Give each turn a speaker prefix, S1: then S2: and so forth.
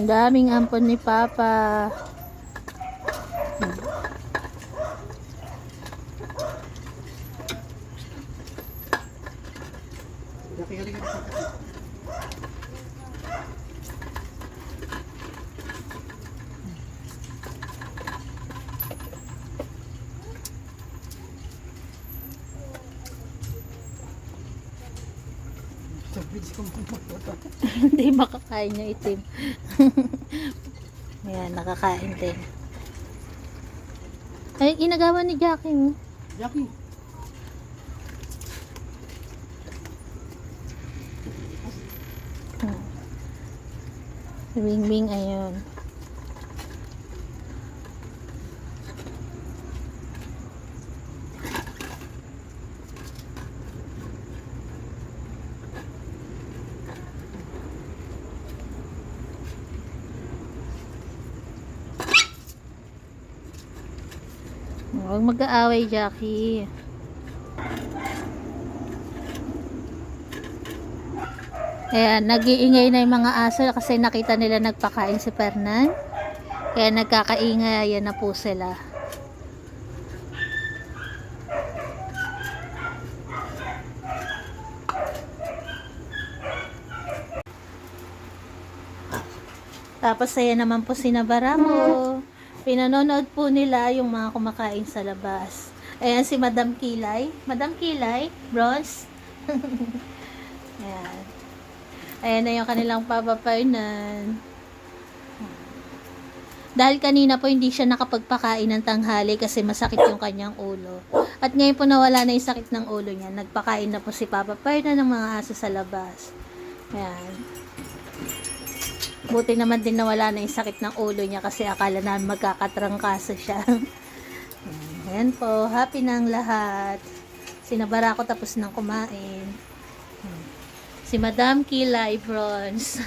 S1: Daming ampon ni Papa. Hindi makakain niya itim. Ayan, nakakain din. Ay, inagawa ni Jackie mo.
S2: Jackie.
S1: Wing wing, ayun. Huwag mag-aaway, Jackie. Ayan, nag-iingay na yung mga aso kasi nakita nila nagpakain si Fernan. Kaya nagkakaingay, ayan na po sila. Tapos ayan naman po si Navaramo. Pinanonood po nila yung mga kumakain sa labas. Ayan si Madam Kilay. Madam Kilay, Bronze. Ayan. Ayan na yung kanilang papaparnan. Dahil kanina po hindi siya nakapagpakain ng tanghali kasi masakit yung kanyang ulo. At ngayon po nawala na yung sakit ng ulo niya. Nagpakain na po si Papa Fernan ng mga aso sa labas. Ayan. Buti naman din nawala na yung sakit ng ulo niya kasi akala namin magkakatrangkaso siya. Ayan po. Happy na ang lahat. Sinabara ko tapos nang kumain. Si Madam Kilay Bronze.